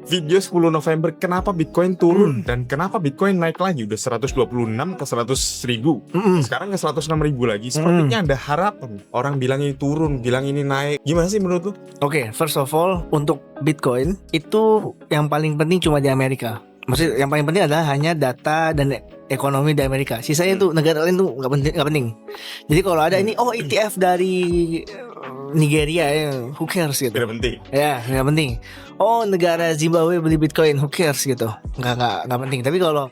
video 10 November kenapa Bitcoin turun dan kenapa Bitcoin naik lagi udah 126 ke 100 ribu. Sekarang ke 106 ribu lagi. Sepertinya ada harapan. Orang bilang ini turun, bilang ini naik. Gimana sih menurut lu? Oke, first of all, untuk Bitcoin itu yang paling penting cuma di Amerika. Maksudnya yang paling penting adalah hanya data dan ekonomi di Amerika. Sisanya tuh negara lain tuh nggak penting. Jadi kalau ada ini ETF dari Nigeria ya, who cares gitu. Tidak penting. Ya, nggak penting. Negara Zimbabwe beli Bitcoin, who cares gitu. Nggak penting. Tapi kalau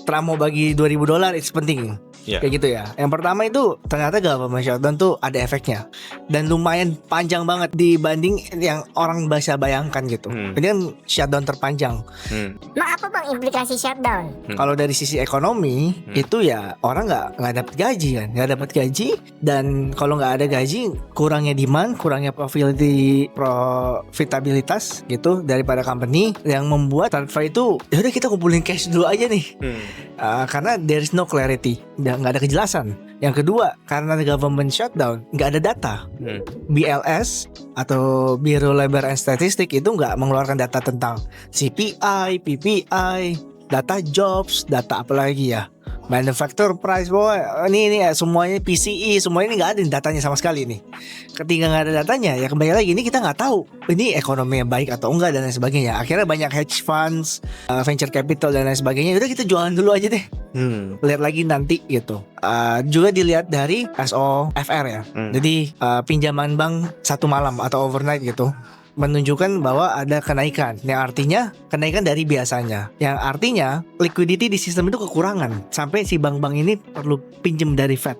Trump mau bagi $2,000, it's penting. Yeah. Kayak gitu ya. Yang pertama itu ternyata government shutdown tuh ada efeknya. Dan lumayan panjang banget dibanding yang orang bisa bayangkan gitu. Ini kan shutdown terpanjang. Mak, apa bang implikasi shutdown? Kalau dari sisi ekonomi itu ya orang nggak dapat gaji kan, nggak dapat gaji, dan kalau nggak ada gaji kurangnya demand, kurangnya profitabilitas gitu daripada company, yang membuat TradFi itu ya udah kita kumpulin cash dulu aja nih. Karena there is no clarity, nggak ada kejelasan. Yang kedua, karena government shutdown, nggak ada data. BLS atau Bureau Labor and Statistics itu nggak mengeluarkan data tentang CPI, PPI, data jobs, data apa lagi ya, manufacturer price, ini semuanya PCE, semuanya ini nggak ada datanya sama sekali nih. Ketika nggak ada datanya, ya kembali lagi ini kita nggak tahu ini ekonomi yang baik atau enggak dan lain sebagainya. Akhirnya banyak hedge funds, venture capital dan lain sebagainya. Udah kita jualan dulu aja deh. Lihat lagi nanti gitu. Juga dilihat dari SOFR ya. Jadi pinjaman bank satu malam atau overnight gitu menunjukkan bahwa ada kenaikan, yang artinya kenaikan dari biasanya, yang artinya liquidity di sistem itu kekurangan sampai si bank-bank ini perlu pinjem dari Fed.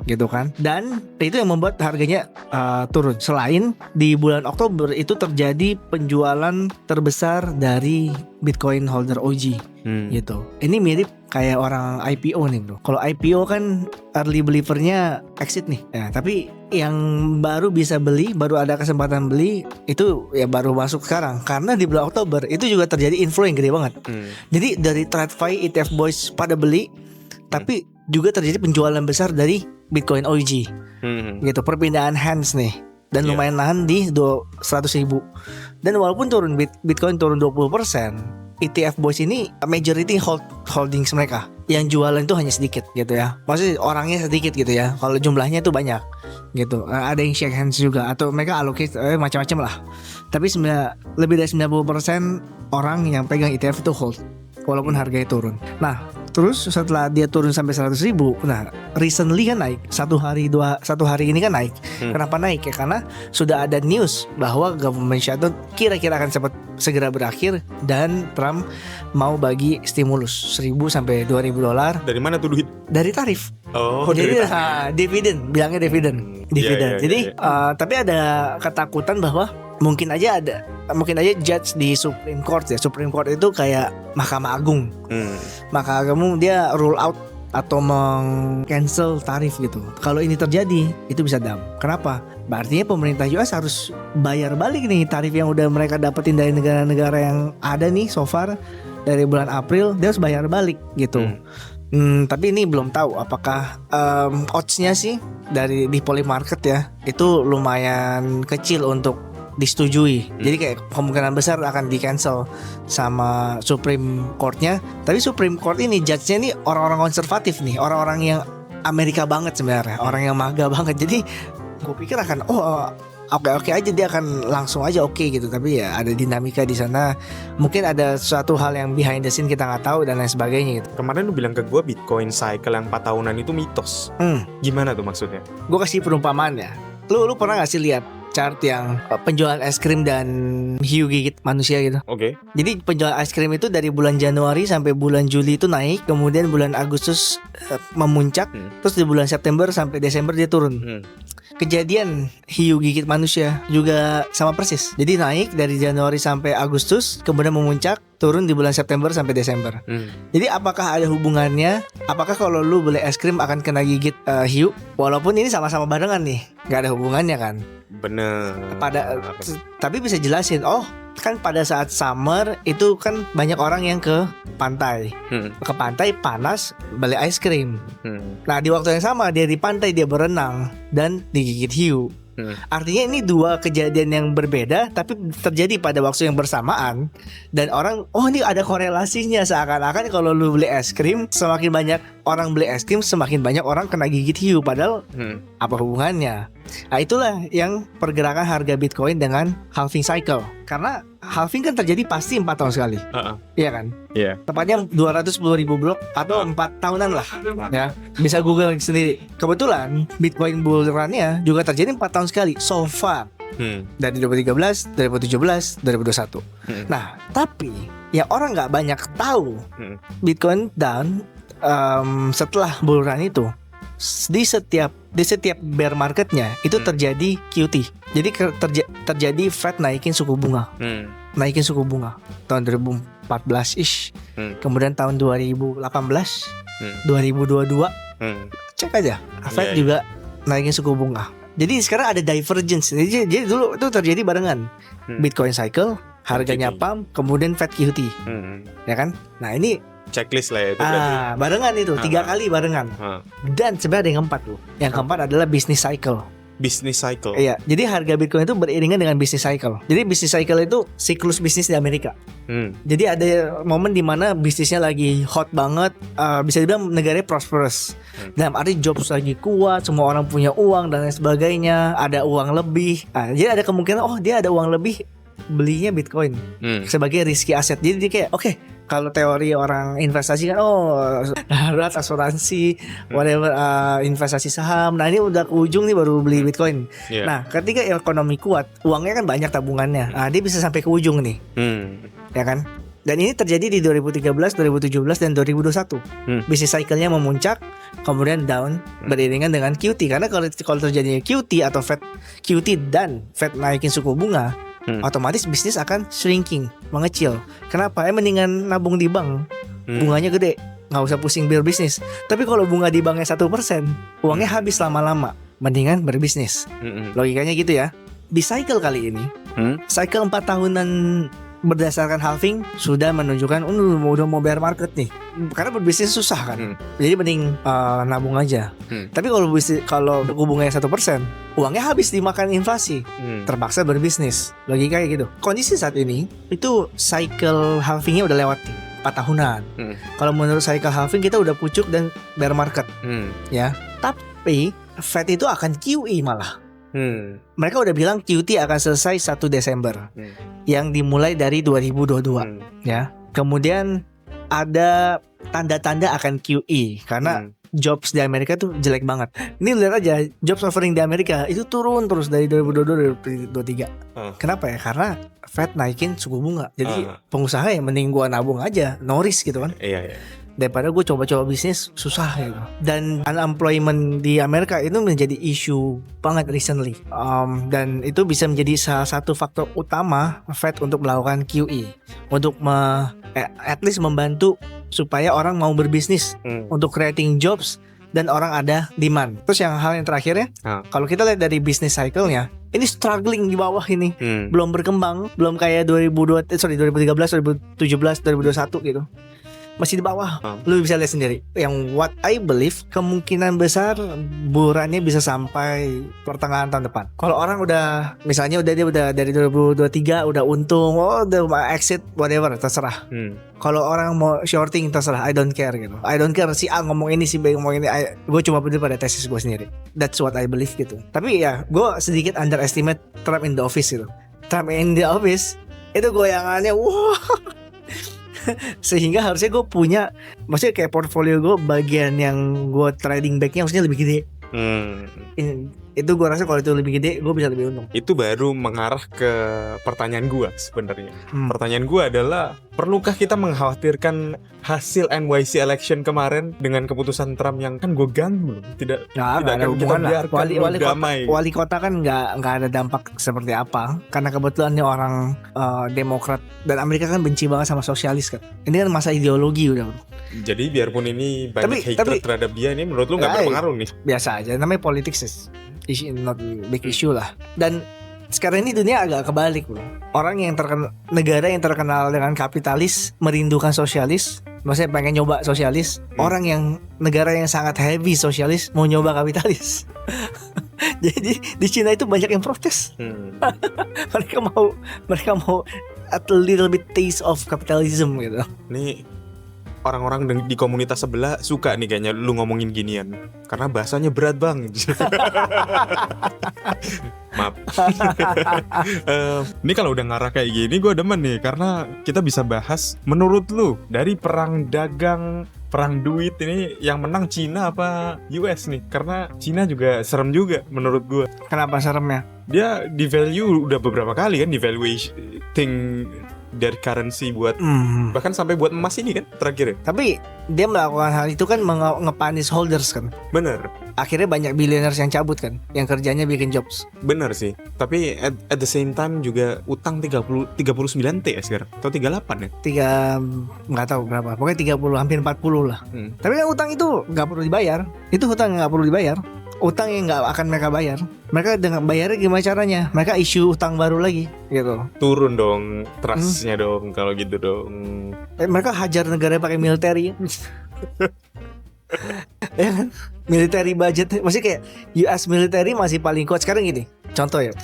Gitu kan. Dan itu yang membuat harganya turun. Selain di bulan Oktober itu terjadi penjualan terbesar dari Bitcoin holder OG gitu. Ini mirip kayak orang IPO nih bro. Kalau IPO kan early believer-nya exit nih ya, tapi yang baru bisa beli, baru ada kesempatan beli itu ya baru masuk sekarang. Karena di bulan Oktober itu juga terjadi inflow yang gede banget. Jadi dari TradFi, ETF Boys pada beli, tapi juga terjadi penjualan besar dari Bitcoin OG gitu, perpindahan hands nih. Dan lumayan nahan di 100.000. Dan walaupun turun Bitcoin turun 20%, ETF Boys ini majority holdings mereka. Yang jualan itu hanya sedikit gitu ya. Maksudnya orangnya sedikit gitu ya. Kalau jumlahnya itu banyak gitu. Ada yang shake hands juga atau mereka allocate macam-macam lah. Tapi lebih dari 90% orang yang pegang ETF itu hold walaupun harganya turun. Nah, terus setelah dia turun sampai 100.000, nah recently kan naik satu hari ini kan naik. Kenapa naik ya? Karena sudah ada news bahwa government shutdown kira-kira akan segera berakhir dan Trump mau bagi stimulus 1.000 sampai $2,000. Dari mana tuh duit? Dari tarif. Jadi dividen, bilangnya dividen. Jadi tapi ada ketakutan bahwa mungkin aja judge di Supreme Court ya. Supreme Court itu kayak Mahkamah Agung. Mahkamah Agung dia rule out atau meng-cancel tarif gitu. Kalau ini terjadi, itu bisa dump. Kenapa? Artinya pemerintah US harus bayar balik nih tarif yang udah mereka dapetin dari negara-negara yang ada nih so far dari bulan April, dia harus bayar balik gitu. Tapi ini belum tahu apakah odds-nya sih di Polymarket ya itu lumayan kecil untuk disetujui. Jadi kayak kemungkinan besar akan di cancel sama Supreme Court-nya. Tapi Supreme Court ini judge-nya nih orang-orang konservatif nih, orang-orang yang Amerika banget sebenarnya, orang yang MAGA banget. Jadi gue pikir akan oke aja, dia akan langsung aja oke gitu. Tapi ya ada dinamika di sana. Mungkin ada suatu hal yang behind the scene kita nggak tahu dan lain sebagainya gitu. Kemarin lu bilang ke gue Bitcoin cycle yang 4 tahunan itu mitos. Gimana tuh maksudnya? Gue kasih perumpamaan ya. Lu pernah gak sih lihat chart yang penjualan es krim dan hiu gigit manusia gitu? Oke. Jadi penjualan es krim itu dari bulan Januari sampai bulan Juli itu naik, kemudian bulan Agustus memuncak, terus di bulan September sampai Desember dia turun. Kejadian hiu gigit manusia juga sama persis. Jadi naik dari Januari sampai Agustus, kemudian memuncak, turun di bulan September sampai Desember. Jadi apakah ada hubungannya? Apakah kalau lu beli es krim akan kena gigit hiu? Walaupun ini sama-sama barengan nih, nggak ada hubungannya kan? Bener. Tapi bisa jelasin. Kan pada saat summer itu kan banyak orang yang ke pantai. Ke pantai panas, beli es krim. Nah di waktu yang sama dia di pantai dia berenang dan digigit hiu. Artinya ini dua kejadian yang berbeda tapi terjadi pada waktu yang bersamaan. Dan orang, oh ini ada korelasinya. Seakan-akan kalau lu beli es krim, semakin banyak orang beli es krim, semakin banyak orang kena gigit hiu. Padahal apa hubungannya? Nah itulah yang pergerakan harga Bitcoin dengan halving cycle. Karena halving kan terjadi pasti 4 tahun sekali. Iya kan? Iya. Tepatnya 210.000 blok atau 4 tahunan lah. Ya, bisa Google sendiri. Kebetulan Bitcoin bull run-nya juga terjadi 4 tahun sekali so far. Dari 2013, 2017, 2021. Nah, tapi yang orang nggak banyak tahu, Bitcoin down setelah bull run itu. Di setiap bear marketnya itu terjadi QT. Jadi terjadi Fed naikin suku bunga. Naikin suku bunga tahun 2014 ish. Kemudian tahun 2018, 2022. Cek aja. Fed juga naikin suku bunga. Jadi sekarang ada divergence. Jadi dulu itu terjadi barengan. Bitcoin cycle, harganya pump, kemudian Fed QT. Ya kan? Nah, ini checklist lah ya itu barengan itu 3 kali barengan. Dan sebenarnya ada yang keempat tuh. Yang keempat adalah business cycle. Business cycle. Iya, jadi harga Bitcoin itu beriringan dengan business cycle. Jadi business cycle itu siklus bisnis di Amerika. Jadi ada momen di mana bisnisnya lagi hot banget, bisa dibilang negaranya prosperous. Dalam arti jobs lagi kuat, semua orang punya uang dan lain sebagainya, ada uang lebih. Jadi ada kemungkinan dia ada uang lebih, belinya Bitcoin sebagai risky asset. Jadi dia kayak oke, kalau teori orang investasi kan darurat, asuransi, whatever, investasi saham. Nah ini udah ke ujung nih baru beli Bitcoin. Nah ketika ekonomi kuat, uangnya kan banyak tabungannya. Dia bisa sampai ke ujung nih, ya kan? Dan ini terjadi di 2013, 2017 dan 2021. Business cycle-nya memuncak, kemudian down beriringan dengan QT. Karena kalau terjadinya QT atau Fed QT dan Fed naikin suku bunga, otomatis bisnis akan shrinking, mengecil. Kenapa? Mendingan nabung di bank, bunganya gede, nggak usah pusing berbisnis. Tapi kalau bunga di banknya 1%, uangnya habis lama-lama, mendingan berbisnis. Logikanya gitu ya. Di cycle kali ini, cycle 4 tahunan berdasarkan halving sudah menunjukkan udah mau bear market nih. Karena berbisnis susah kan. Jadi mending nabung aja. Tapi kalau suku bunganya 1%, uangnya habis dimakan inflasi. Terpaksa berbisnis. Logikanya gitu. Kondisi saat ini itu cycle halvingnya udah lewat 4 tahunan. Kalau menurut cycle halving kita udah pucuk dan bear market. Ya. Tapi Fed itu akan QE malah. Mereka udah bilang QT akan selesai 1 Desember, yang dimulai dari 2022. Ya. Kemudian ada tanda-tanda akan QE karena jobs di Amerika tuh jelek banget. Ini lihat aja, jobs offering di Amerika itu turun terus dari 2022 2023. Kenapa ya? Karena Fed naikin suku bunga. Jadi pengusaha ya mending gua nabung aja, no risk gitu kan. Iya. Daripada gue coba-coba bisnis susah gitu. Dan unemployment di Amerika itu menjadi isu banget recently. Dan itu bisa menjadi salah satu faktor utama Fed untuk melakukan QE, untuk at least membantu supaya orang mau berbisnis, untuk creating jobs dan orang ada demand. Terus hal yang terakhir ya, kalau kita lihat dari business cycle-nya, ini struggling di bawah ini, belum berkembang, belum kayak 2013, 2017, 2021 gitu. Masih di bawah. Lu bisa lihat sendiri. Yang what I believe, kemungkinan besar burannya bisa sampai pertengahan tahun depan. Kalau orang udah misalnya dia udah dari 2023 udah untung, udah exit whatever, terserah. Kalau orang mau shorting terserah, I don't care gitu. I don't care si A ngomong ini, si B ngomong ini. Gue cuma berdiri pada tesis gue sendiri. That's what I believe gitu. Tapi ya gue sedikit underestimate Trump in the office gitu. Trump in the office itu goyangannya sehingga harusnya gue punya, maksudnya kayak portfolio gue bagian yang gue trading backnya harusnya lebih gede. Itu gue rasa kalau itu lebih gede gue bisa lebih untung. Itu baru mengarah ke pertanyaan gue sebenarnya. Pertanyaan gue adalah, perlukah kita mengkhawatirkan hasil NYC election kemarin dengan keputusan Trump yang kan gue ganggu? Tidak ada hubungan lah. Wali kota kan nggak ada dampak seperti apa, karena kebetulan nih orang Demokrat dan Amerika kan benci banget sama sosialis kan. Ini kan masa ideologi udah. Jadi biarpun ini banyak hatred terhadap dia, ini menurut lu nggak berpengaruh nih? Biasa aja, namanya politics issue, not big issue lah. Dan sekarang ini dunia agak kebalik bro. Orang yang negara yang terkenal dengan kapitalis merindukan sosialis, maksudnya pengen nyoba sosialis, orang yang negara yang sangat heavy sosialis mau nyoba kapitalis. Jadi di Cina itu banyak yang protes. mereka mau at a little bit taste of capitalism gitu. Nih orang-orang di komunitas sebelah suka nih kayaknya lu ngomongin ginian karena bahasanya berat bang. Maaf. Ini kalau udah ngarah kayak gini gue demen nih karena kita bisa bahas menurut lu dari perang dagang, perang duit ini yang menang Cina apa US nih? Karena Cina juga serem juga menurut gue. Kenapa seremnya? Dia devalue udah beberapa kali kan, devaluating dari currency buat bahkan sampai buat emas ini kan terakhir ya. Tapi dia melakukan hal itu kan nge-punish holders kan. Bener. Akhirnya banyak billionaires yang cabut kan, yang kerjanya bikin jobs. Bener sih. Tapi at the same time juga utang 39 T ya sekarang atau 38 ya? Nggak tahu berapa. Pokoknya 30 hampir 40 lah. Tapi kan utang itu nggak perlu dibayar. Itu hutang yang nggak perlu dibayar. Utang yang nggak akan mereka bayar. Mereka dengan bayarnya gimana caranya? Mereka issue utang baru lagi gitu. Turun dong trustnya dong kalau gitu dong. Mereka hajar negara pakai military. Ya kan? Military budget. Maksudnya kayak US military masih paling kuat sekarang gini. Contoh ya.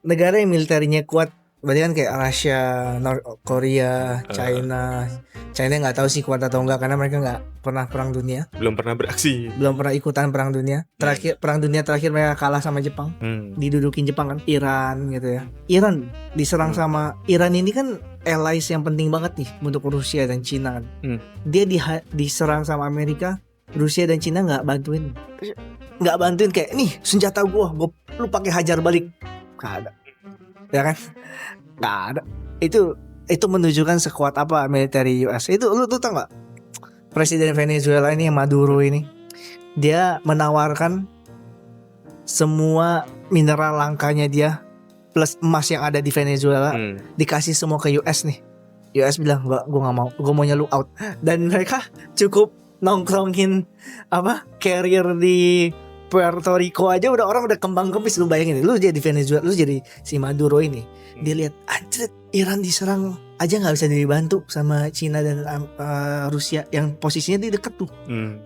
Negara yang militernya kuat berarti kan kayak Russia, North Korea, China. China nggak tahu sih kuat atau enggak karena mereka nggak pernah perang dunia. Belum pernah beraksi. Belum pernah ikutan perang dunia. Terakhir perang dunia terakhir mereka kalah sama Jepang. Didudukin Jepang kan. Iran gitu ya. Iran diserang sama Iran ini kan allies yang penting banget nih untuk Rusia dan Cina kan. Dia diserang sama Amerika. Rusia dan Cina nggak bantuin kayak nih senjata lu pakai hajar balik. Nggak ada. Ya kan? Nggak ada. Itu menunjukkan sekuat apa military US. Itu lu tuh tau gak? Presiden Venezuela ini Maduro ini, dia menawarkan semua mineral langkanya dia plus emas yang ada di Venezuela dikasih semua ke US nih. US bilang gue nggak mau, gue maunya lu out. Dan mereka cukup nongkrongin carrier di Puerto Rico aja orang udah kembang kempis. Lu bayangin, lu jadi Venezuela, lu jadi si Maduro ini, dia lihat anjir Iran diserang aja nggak bisa dibantu sama Cina dan Rusia yang posisinya di dekat tuh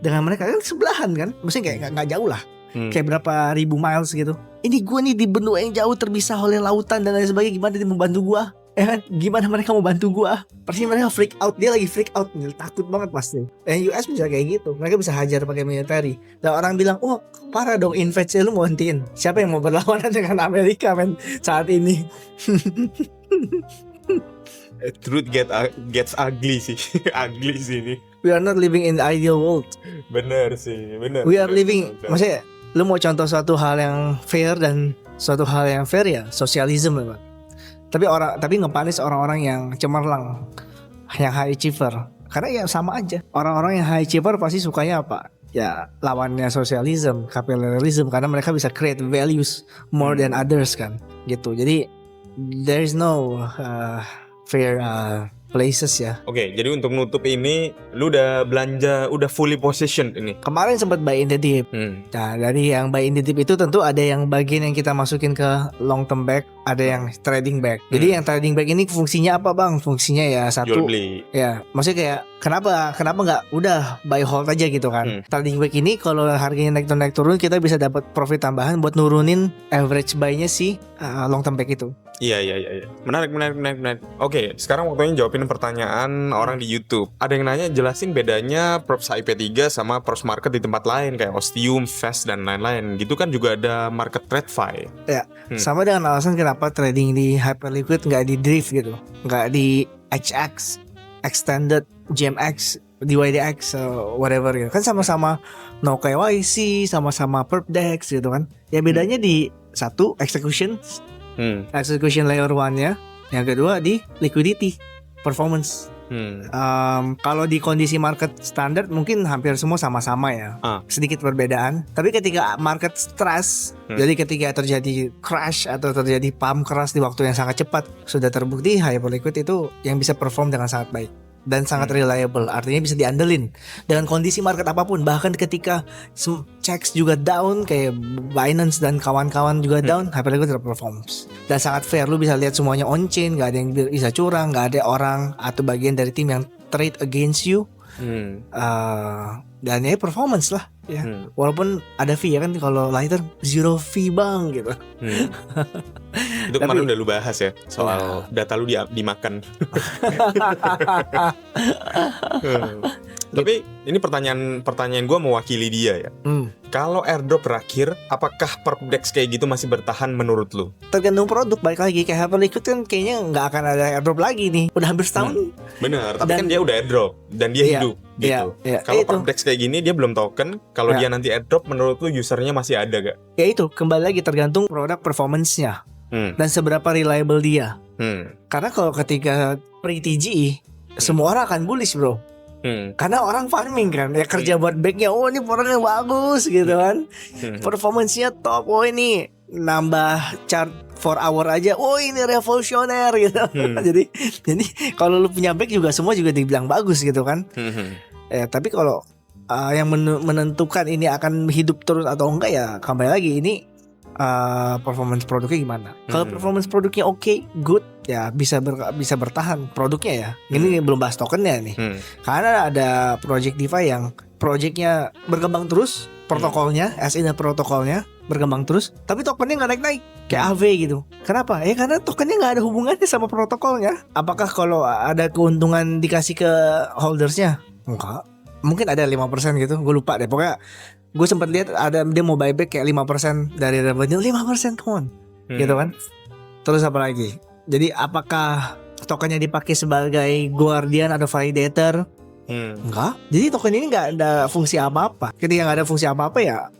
dengan mereka kan sebelahan kan, maksudnya kayak nggak jauh lah, kayak berapa ribu miles gitu. Ini gue nih di benua yang jauh terpisah oleh lautan dan lain sebagainya, gimana dia mau bantu gue? Kan gimana mereka mau bantu gua? Pasti mereka freak out. Dia lagi freak out, takut banget pasti. US bisa kayak gitu. Mereka bisa hajar pakai military. Dan orang bilang, "Oh, parah dong invade lu mau hentiin. Siapa yang mau berlawanan dengan Amerika men saat ini?" Truth gets ugly sih. Ugly sih ini. We are not living in the ideal world. Bener sih, bener. We are living, maksudnya lu mau contoh suatu hal yang fair dan suatu hal yang fair ya, sosialisme memang. Tapi ngepanis orang-orang yang cemerlang, yang high achiever. Karena ya sama aja. Orang-orang yang high achiever pasti sukanya apa? Ya lawannya sosialisme, kapitalisme, karena mereka bisa create values more than others kan. Gitu. Jadi there is no fair places ya. Oke, jadi untuk nutup ini lu udah belanja, udah fully positioned ini. Kemarin sempat buy in the dip. Nah, dari yang buy in the dip itu tentu ada yang bagian yang kita masukin ke long term back, ada yang trading back. Jadi yang trading back ini fungsinya apa bang? Fungsinya ya satu, jual beli. Ya, maksudnya kayak kenapa nggak udah buy hold aja gitu kan? Trading back ini kalau harganya naik turun kita bisa dapat profit tambahan buat nurunin average buy-nya si long term back itu. Iya. Menarik. Oke, sekarang waktunya jawabin pertanyaan orang di YouTube. Ada yang nanya, jelasin bedanya props IP3 sama props market di tempat lain kayak Ostium, Fast dan lain-lain. Gitu kan juga ada market TradFi. Ya, sama dengan alasan kenapa trading di Hyperliquid nggak di Drift gitu, nggak di HX, Extended, GMX, DYDX, whatever gitu. Kan sama-sama no KYC, sama-sama perp dex gitu kan. Ya bedanya di satu execution layer 1-nya, yang kedua di liquidity performance. Kalau di kondisi market standar mungkin hampir semua sama-sama ya, sedikit perbedaan. Tapi ketika market stress, jadi ketika terjadi crash atau terjadi pump keras di waktu yang sangat cepat, sudah terbukti Hyperliquid itu yang bisa perform dengan sangat baik dan sangat reliable, artinya bisa diandelin dengan kondisi market apapun. Bahkan ketika checks juga down kayak Binance dan kawan-kawan juga down, Hyperliquid tetap performs dan sangat fair. Lu bisa lihat semuanya on chain, gak ada yang bisa curang, gak ada orang atau bagian dari tim yang trade against you. Dan ya performance lah ya. Walaupun ada fee ya kan, kalau Lighter zero fee bang gitu. Itu kemarin udah lu bahas ya soal data lu dimakan. Tapi ini pertanyaan gue mewakili dia ya. Kalau airdrop berakhir, apakah Perpdex kayak gitu masih bertahan menurut lu? Tergantung produk, balik lagi kayak Hyperliquid kan kayaknya nggak akan ada airdrop lagi nih. Udah hampir setahun. Bener, tapi kan dia udah airdrop dan dia hidup gitu. Kalau Perpdex kayak gini dia belum token, kalau dia nanti airdrop menurut lu usernya masih ada gak? Ya itu, kembali lagi tergantung produk performance-nya dan seberapa reliable dia. Karena kalau ketika pre-TGE, semua orang akan bullish bro. Karena orang farming kan, ya kerja buat backnya, oh ini produknya bagus gitu kan, performance-nya top, oh ini nambah chart 4 hour aja, oh ini revolusioner gitu. Jadi kalau lu punya back juga semua juga dibilang bagus gitu kan. Tapi kalau yang menentukan ini akan hidup terus atau enggak ya kembali lagi ini performance produknya gimana. Kalau performance produknya oke, good, ya bisa bertahan produknya ya. Ini belum bahas tokennya nih. Karena ada project DeFi yang projectnya berkembang terus, protokolnya, as in protokolnya berkembang terus, tapi tokennya nggak naik-naik kayak AV gitu. Kenapa? Ya karena tokennya nggak ada hubungannya sama protokolnya. Apakah kalau ada keuntungan dikasih ke holdersnya? Enggak. Mungkin ada 5% gitu, gue lupa deh. Pokoknya gue sempat lihat ada dia mau buyback kayak 5% dari revenue, 5%, come on. Gitu kan. Terus apa lagi? Jadi apakah tokennya dipakai sebagai guardian atau validator? Enggak. Jadi token ini nggak ada fungsi apa-apa. Ketika nggak ada fungsi apa-apa ya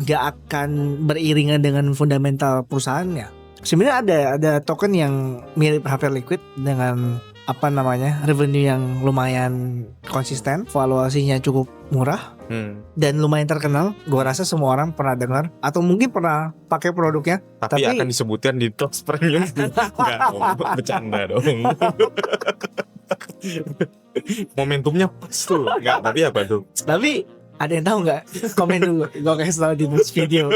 nggak akan beriringan dengan fundamental perusahaannya. Sebenarnya ada token yang mirip Hyperliquid dengan revenue yang lumayan konsisten, valuasinya cukup murah, dan lumayan terkenal. Gue rasa semua orang pernah dengar atau mungkin pernah pakai produknya. Tapi akan disebutkan di Talks Premium. Enggak dong, bercanda dong. Momentumnya pas tuh. Enggak, tapi apa tuh? Tapi ada yang tahu nggak? Komen dulu. Gue kasih tahu di video.